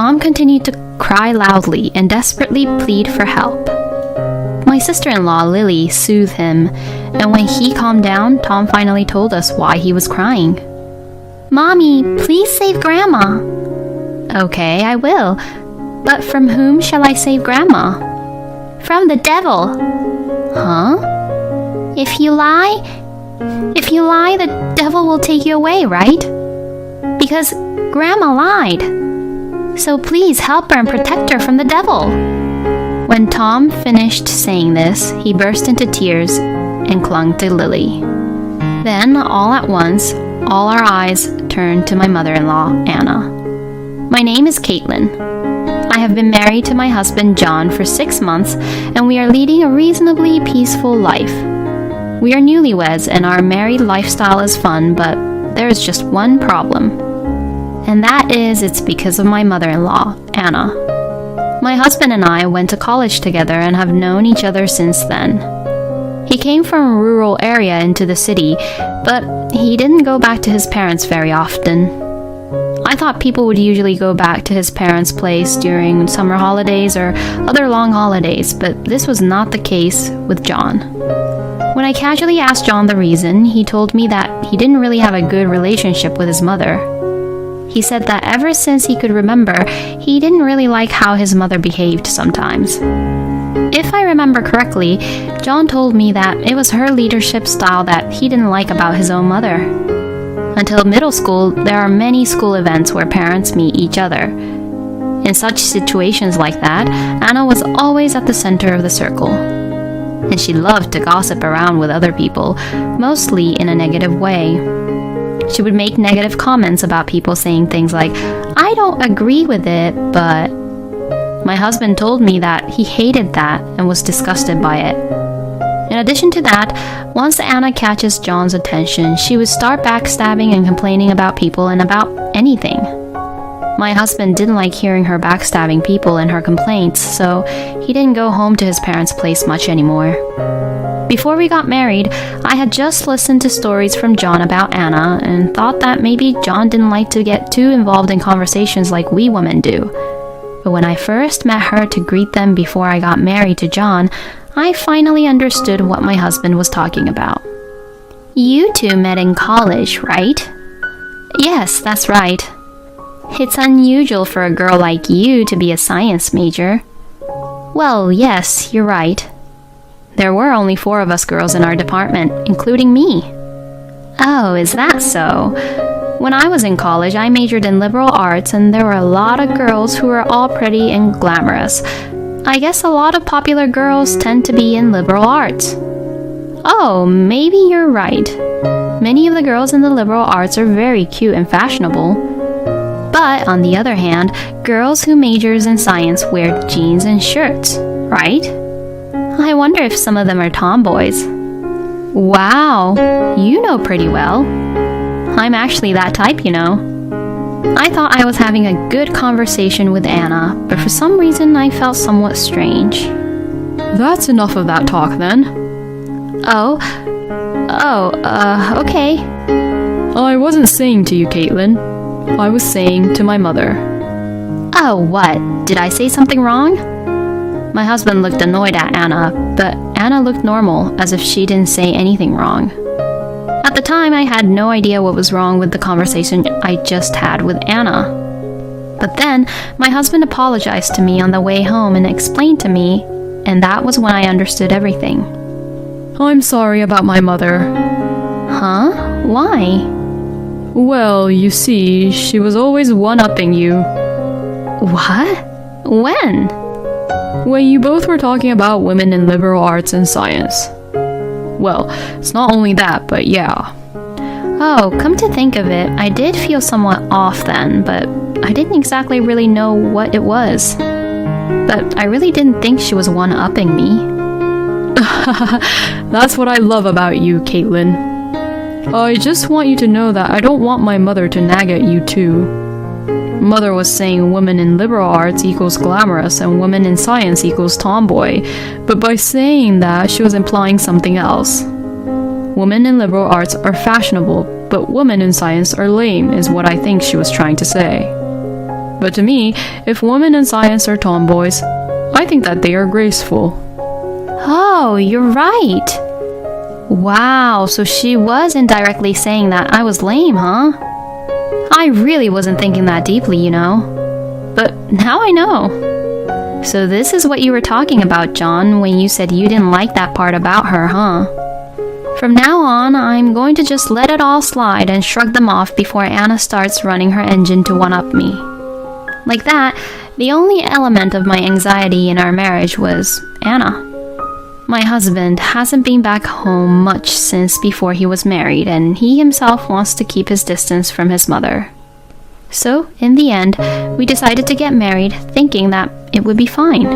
Tom continued to cry loudly and desperately plead for help. My sister-in-law, Lily, soothed him, and when he calmed down, Tom finally told us why he was crying. "Mommy, please save Grandma." "Okay, I will. But from whom shall I save Grandma?" "From the devil." "Huh?" If you lie, the devil will take you away, right? Because Grandma lied. So please help her and protect her from the devil." When Tom finished saying this, he burst into tears and clung to Lily. Then, all at once, all our eyes turned to my mother-in-law, Anna. "My name is Caitlin. I have been married to my husband, John, for 6 months, and we are leading a reasonably peaceful life. We are newlyweds, and our married lifestyle is fun, but there is just one problem. And that is it's because of my mother-in-law, Anna. My husband and I went to college together and have known each other since then. He came from a rural area into the city, but he didn't go back to his parents very often. I thought people would usually go back to his parents' place during summer holidays or other long holidays, but this was not the case with John. When I casually asked John the reason, he told me that he didn't really have a good relationship with his mother. He said that ever since he could remember, he didn't really like how his mother behaved sometimes. If I remember correctly, John told me that it was her leadership style that he didn't like about his own mother. Until middle school, there are many school events where parents meet each other. In such situations like that, Anna was always at the center of the circle. And she loved to gossip around with other people, mostly in a negative way. She would make negative comments about people saying things like, "I don't agree with it, but..." My husband told me that he hated that and was disgusted by it. In addition to that, once Anna catches John's attention, she would start backstabbing and complaining about people and about anything. My husband didn't like hearing her backstabbing people and her complaints, so he didn't go home to his parents' place much anymore. Before we got married, I had just listened to stories from John about Anna and thought that maybe John didn't like to get too involved in conversations like we women do. But when I first met her to greet them before I got married to John, I finally understood what my husband was talking about. "You two met in college, right?" "Yes, that's right." "It's unusual for a girl like you to be a science major." "Well, yes, you're right. There were only 4 of us girls in our department, including me." "Oh, is that so? When I was in college, I majored in liberal arts, and there were a lot of girls who were all pretty and glamorous. I guess a lot of popular girls tend to be in liberal arts." "Oh, maybe you're right. Many of the girls in the liberal arts are very cute and fashionable. But, on the other hand, girls who majors in science wear jeans and shirts, right? I wonder if some of them are tomboys." "Wow, you know pretty well. I'm actually that type, you know." I thought I was having a good conversation with Anna, but for some reason I felt somewhat strange. "That's enough of that talk then." Okay. "I wasn't saying to you, Caitlin. I was saying to my mother." "Oh, what? Did I say something wrong?" My husband looked annoyed at Anna, but Anna looked normal, as if she didn't say anything wrong. At the time, I had no idea what was wrong with the conversation I just had with Anna. But then, my husband apologized to me on the way home and explained to me, and that was when I understood everything. "I'm sorry about my mother." "Huh? Why?" "Well, you see, she was always one-upping you." "What? When?" "When you both were talking about women in liberal arts and science." "Well, it's not only that, but yeah." Oh, come to think of it, I did feel somewhat off then, but I didn't exactly really know what it was. But I really didn't think she was one-upping me. That's what I love about you, Caitlin. I just want you to know that I don't want my mother to nag at you too. Mother was saying women in liberal arts equals glamorous and women in science equals tomboy, but by saying that, she was implying something else. Women in liberal arts are fashionable, but women in science are lame, is what I think she was trying to say. But to me, if women in science are tomboys, I think that they are graceful. Oh, you're right. Wow, so she was indirectly saying that I was lame, huh? I really wasn't thinking that deeply, you know. But now I know. So this is what you were talking about, John, when you said you didn't like that part about her, huh? From now on, I'm going to just let it all slide and shrug them off before Anna starts running her engine to one-up me. Like that, the only element of my anxiety in our marriage was Anna. My husband hasn't been back home much since before he was married, and he himself wants to keep his distance from his mother. So, in the end, we decided to get married, thinking that it would be fine.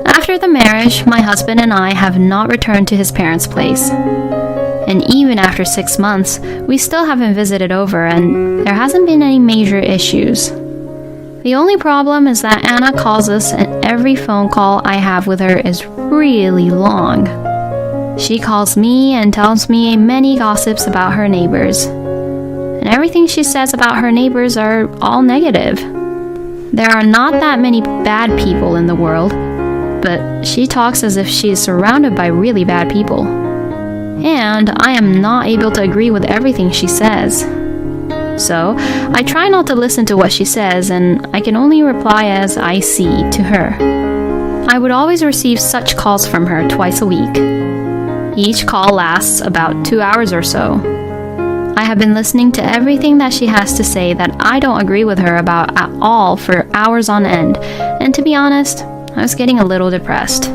After the marriage, my husband and I have not returned to his parents' place. And even after 6 months, we still haven't visited over, and there hasn't been any major issues. The only problem is that Anna calls us, and every phone call I have with her is really long. She calls me and tells me many gossips about her neighbors. And everything she says about her neighbors are all negative. There are not that many bad people in the world, but she talks as if she is surrounded by really bad people. And I am not able to agree with everything she says. So, I try not to listen to what she says, and I can only reply as I see to her. I would always receive such calls from her twice a week. Each call lasts about 2 hours or so. I have been listening to everything that she has to say that I don't agree with her about at all for hours on end, and to be honest, I was getting a little depressed.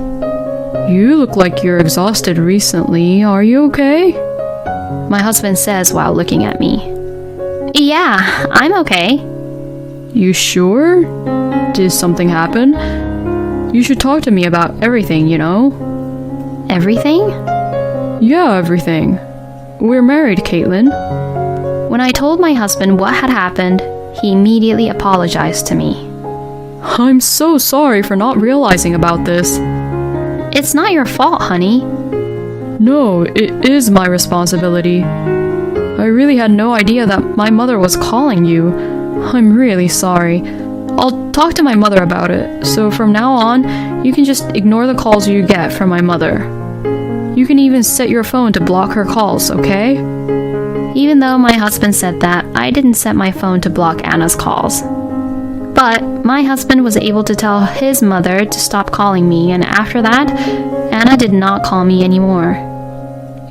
You look like you're exhausted recently. Are you okay? My husband says while looking at me. Yeah, I'm okay. You sure? Did something happen? You should talk to me about everything, you know? Everything? Yeah, everything. We're married, Caitlin. When I told my husband what had happened, he immediately apologized to me. I'm so sorry for not realizing about this. It's not your fault, honey. No, it is my responsibility. I really had no idea that my mother was calling you. I'm really sorry. I'll talk to my mother about it, so from now on, you can just ignore the calls you get from my mother. You can even set your phone to block her calls, okay? Even though my husband said that, I didn't set my phone to block Anna's calls. But my husband was able to tell his mother to stop calling me, and after that, Anna did not call me anymore.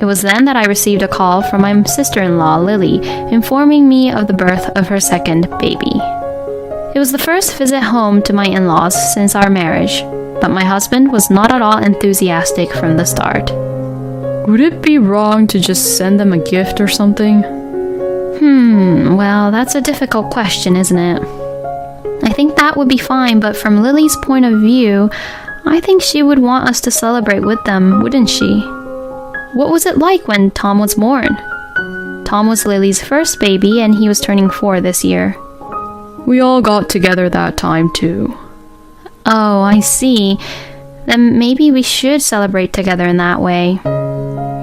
It was then that I received a call from my sister-in-law, Lily, informing me of the birth of her second baby. It was the first visit home to my in-laws since our marriage, but my husband was not at all enthusiastic from the start. Would it be wrong to just send them a gift or something? Well, that's a difficult question, isn't it? I think that would be fine, but from Lily's point of view, I think she would want us to celebrate with them, wouldn't she? What was it like when Tom was born? Tom was Lily's first baby, and he was turning 4 this year. We all got together that time, too. Oh, I see. Then maybe we should celebrate together in that way.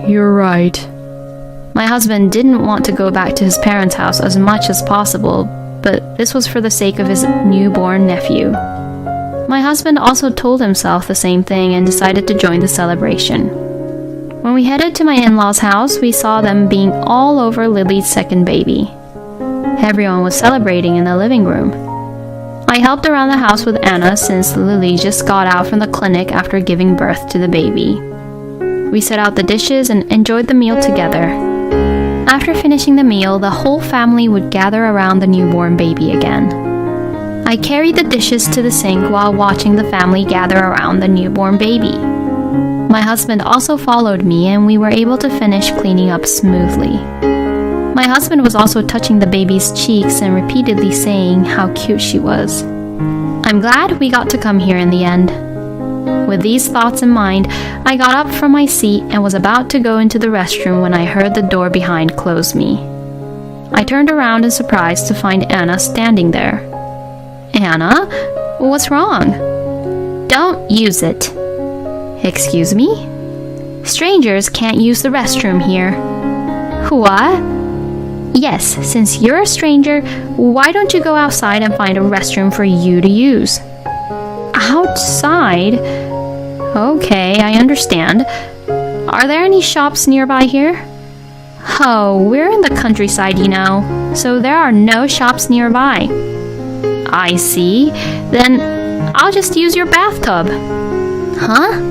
You're right. My husband didn't want to go back to his parents' house as much as possible, but this was for the sake of his newborn nephew. My husband also told himself the same thing and decided to join the celebration. When we headed to my in-laws' house, we saw them being all over Lily's second baby. Everyone was celebrating in the living room. I helped around the house with Anna since Lily just got out from the clinic after giving birth to the baby. We set out the dishes and enjoyed the meal together. After finishing the meal, the whole family would gather around the newborn baby again. I carried the dishes to the sink while watching the family gather around the newborn baby. My husband also followed me, and we were able to finish cleaning up smoothly. My husband was also touching the baby's cheeks and repeatedly saying how cute she was. I'm glad we got to come here in the end. With these thoughts in mind, I got up from my seat and was about to go into the restroom when I heard the door behind close me. I turned around in surprise to find Anna standing there. Anna? What's wrong? Don't use it. Excuse me? Strangers can't use the restroom here. What? Yes, since you're a stranger, why don't you go outside and find a restroom for you to use? Outside? Okay, I understand. Are there any shops nearby here? Oh, we're in the countryside, you know, so there are no shops nearby. I see. Then I'll just use your bathtub. Huh?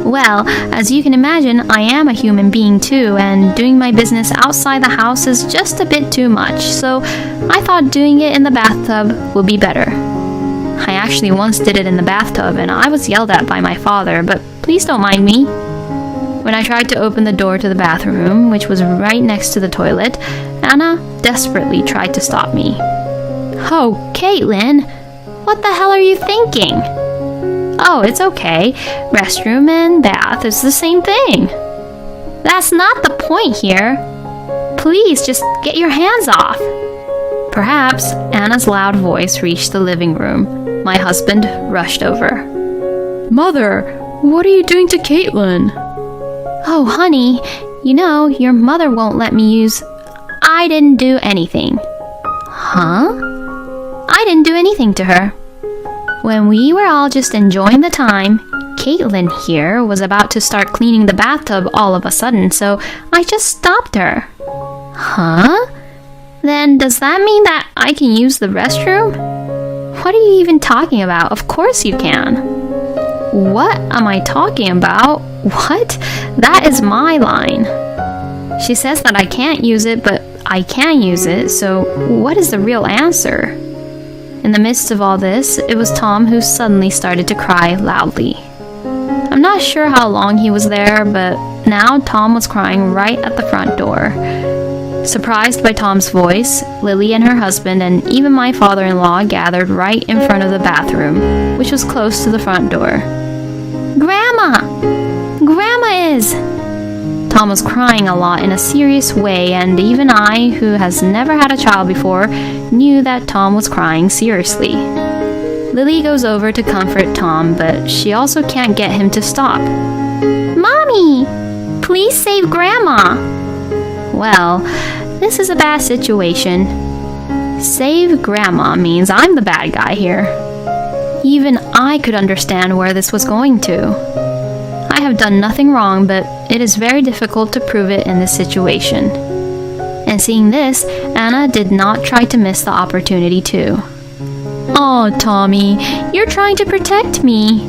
Well, as you can imagine, I am a human being too, and doing my business outside the house is just a bit too much, so I thought doing it in the bathtub would be better. I actually once did it in the bathtub, and I was yelled at by my father, but please don't mind me. When I tried to open the door to the bathroom, which was right next to the toilet, Anna desperately tried to stop me. Oh, Caitlin, what the hell are you thinking? Oh, it's okay. Restroom and bath is the same thing. That's not the point here. Please, just get your hands off. Perhaps Anna's loud voice reached the living room. My husband rushed over. Mother, what are you doing to Caitlin? Oh, honey, you know, your mother won't let me use... I didn't do anything. Huh? I didn't do anything to her. When we were all just enjoying the time, Caitlin here was about to start cleaning the bathtub all of a sudden, so I just stopped her. Huh? Then does that mean that I can use the restroom? What are you even talking about? Of course you can. What am I talking about? What? That is my line. She says that I can't use it, but I can use it, so what is the real answer? In the midst of all this, it was Tom who suddenly started to cry loudly. I'm not sure how long he was there, but now Tom was crying right at the front door. Surprised by Tom's voice, Lily and her husband and even my father-in-law gathered right in front of the bathroom, which was close to the front door. Grandma! Grandma is... Tom was crying a lot in a serious way, and even I, who has never had a child before, knew that Tom was crying seriously. Lily goes over to comfort Tom, but she also can't get him to stop. Mommy! Please save Grandma! Well, this is a bad situation. Save Grandma means I'm the bad guy here. Even I could understand where this was going to. I have done nothing wrong, but it is very difficult to prove it in this situation. And seeing this, Anna did not try to miss the opportunity too. Oh, Tommy, you're trying to protect me.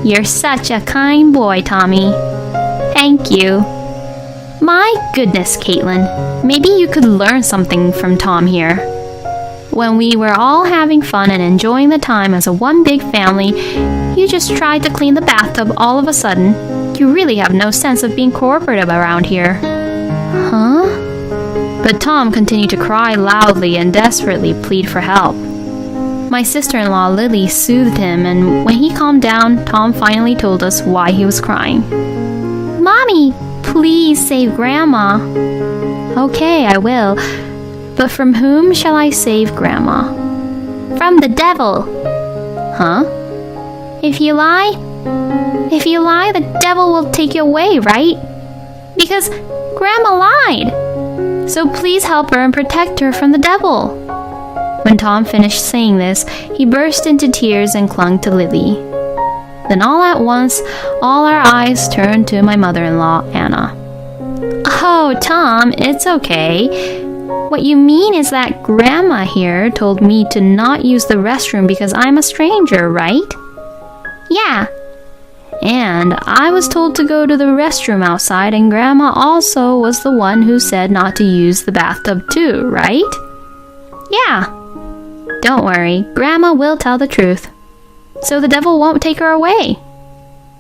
You're such a kind boy, Tommy. Thank you. My goodness, Caitlin, maybe you could learn something from Tom here. When we were all having fun and enjoying the time as a one big family, you just tried to clean the bathtub all of a sudden. You really have no sense of being cooperative around here. Huh? But Tom continued to cry loudly and desperately plead for help. My sister-in-law Lily soothed him, and when he calmed down, Tom finally told us why he was crying. Mommy, please save Grandma. Okay, I will. But from whom shall I save Grandma? From the devil. Huh? If you lie, the devil will take you away, right? Because Grandma lied. So please help her and protect her from the devil. When Tom finished saying this, he burst into tears and clung to Lily. Then all at once, all our eyes turned to my mother-in-law, Anna. Oh, Tom, it's okay. What you mean is that Grandma here told me to not use the restroom because I'm a stranger, right? Yeah. And I was told to go to the restroom outside, and Grandma also was the one who said not to use the bathtub too, right? Yeah. Don't worry, Grandma will tell the truth. So the devil won't take her away.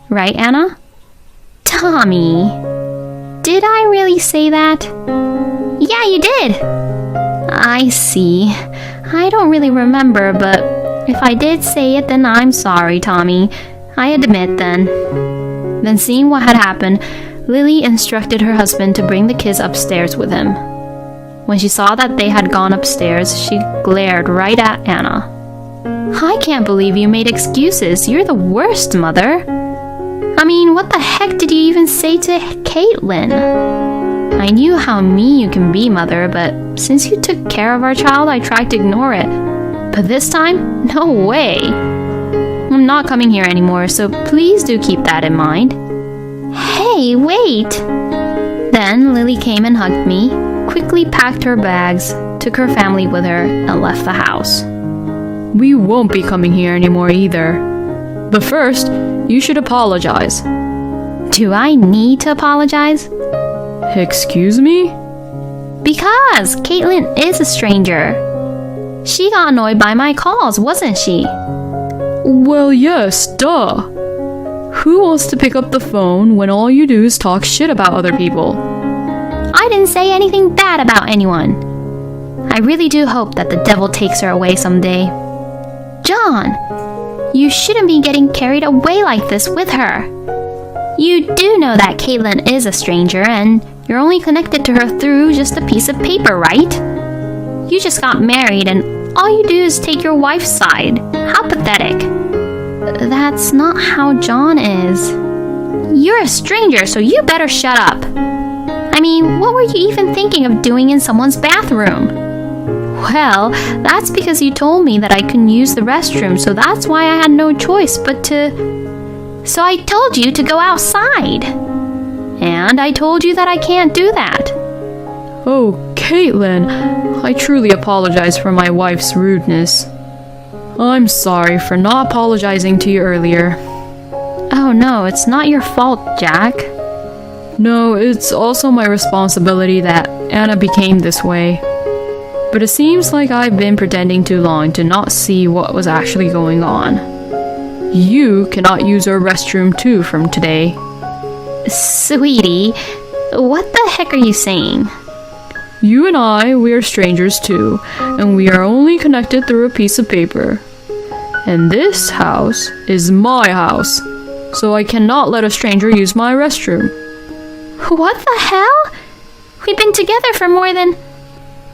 Right, Anna? Tommy, did I really say that? Yeah, you did. I see. I don't really remember, but if I did say it, then I'm sorry, Tommy. I admit then. Then seeing what had happened, Lily instructed her husband to bring the kids upstairs with him. When she saw that they had gone upstairs, she glared right at Anna. I can't believe you made excuses. You're the worst, Mother. I mean, what the heck did you even say to Caitlin? I knew how mean you can be, Mother, but since you took care of our child, I tried to ignore it. But this time, no way. I'm not coming here anymore, so please do keep that in mind. Hey, wait! Then Lily came and hugged me, quickly packed her bags, took her family with her, and left the house. We won't be coming here anymore either. But first, you should apologize. Do I need to apologize? Excuse me? Because Caitlin is a stranger. She got annoyed by my calls, wasn't she? Well, yes, duh. Who wants to pick up the phone when all you do is talk shit about other people? I didn't say anything bad about anyone. I really do hope that the devil takes her away someday. John, you shouldn't be getting carried away like this with her. You do know that Caitlin is a stranger and you're only connected to her through just a piece of paper, right? You just got married and all you do is take your wife's side. How pathetic. That's not how John is. You're a stranger, so you better shut up. I mean, what were you even thinking of doing in someone's bathroom? Well, that's because you told me that I couldn't use the restroom, so that's why I had no choice but to... So I told you to go outside. And I told you that I can't do that. Oh, Caitlin, I truly apologize for my wife's rudeness. I'm sorry for not apologizing to you earlier. Oh no, it's not your fault, Jack. No, it's also my responsibility that Anna became this way. But it seems like I've been pretending too long to not see what was actually going on. You cannot use our restroom too from today. Sweetie, what the heck are you saying? You and we are strangers too, and we are only connected through a piece of paper. And this house is my house, so I cannot let a stranger use my restroom. What the hell? We've been together for more than...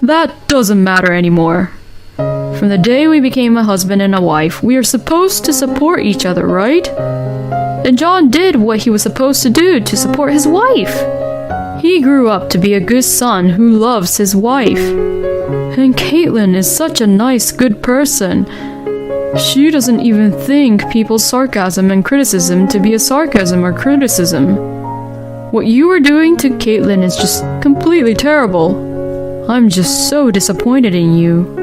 That doesn't matter anymore. From the day we became a husband and a wife, we are supposed to support each other, right? And John did what he was supposed to do to support his wife. He grew up to be a good son who loves his wife. And Caitlin is such a nice, good person. She doesn't even think people's sarcasm and criticism to be a sarcasm or criticism. What you are doing to Caitlin is just completely terrible. I'm just so disappointed in you.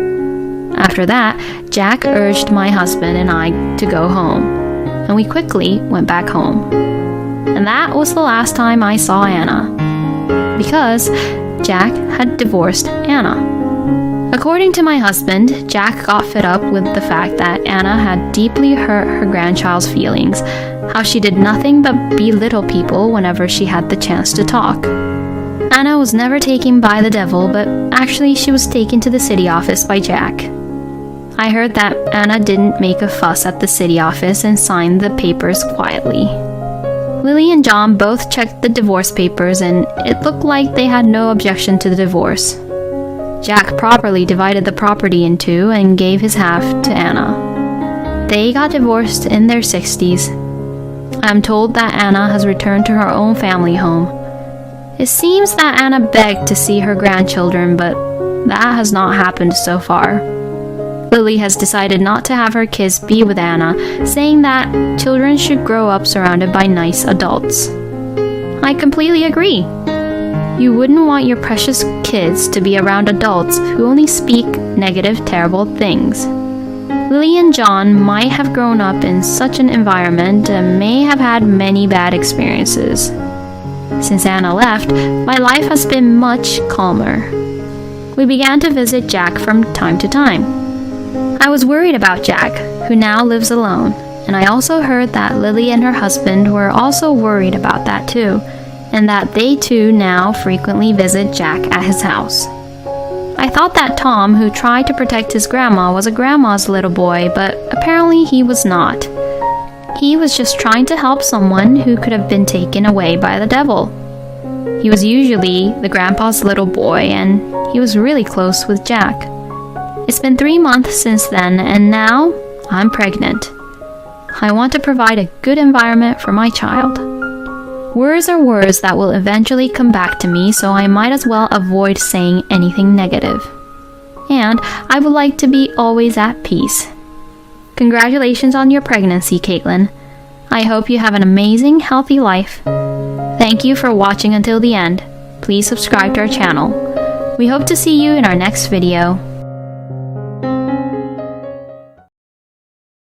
After that, Jack urged my husband and I to go home, and we quickly went back home. And that was the last time I saw Anna, because Jack had divorced Anna. According to my husband, Jack got fed up with the fact that Anna had deeply hurt her grandchild's feelings, how she did nothing but belittle people whenever she had the chance to talk. Anna was never taken by the devil, but actually she was taken to the city office by Jack. I heard that Anna didn't make a fuss at the city office and signed the papers quietly. Lily and John both checked the divorce papers and it looked like they had no objection to the divorce. Jack properly divided the property in two and gave his half to Anna. They got divorced in their 60s. I am told that Anna has returned to her own family home. It seems that Anna begged to see her grandchildren, but that has not happened so far. Lily has decided not to have her kids be with Anna, saying that children should grow up surrounded by nice adults. I completely agree. You wouldn't want your precious kids to be around adults who only speak negative, terrible things. Lily and John might have grown up in such an environment and may have had many bad experiences. Since Anna left, my life has been much calmer. We began to visit Jack from time to time. I was worried about Jack, who now lives alone, and I also heard that Lily and her husband were also worried about that too, and that they too now frequently visit Jack at his house. I thought that Tom, who tried to protect his grandma, was a grandma's little boy, but apparently he was not. He was just trying to help someone who could have been taken away by the devil. He was usually the grandpa's little boy, and he was really close with Jack. It's been 3 months since then, and now I'm pregnant. I want to provide a good environment for my child. Words are words that will eventually come back to me, so I might as well avoid saying anything negative. And I would like to be always at peace. Congratulations on your pregnancy, Caitlin. I hope you have an amazing, healthy life. Thank you for watching until the end. Please subscribe to our channel. We hope to see you in our next video.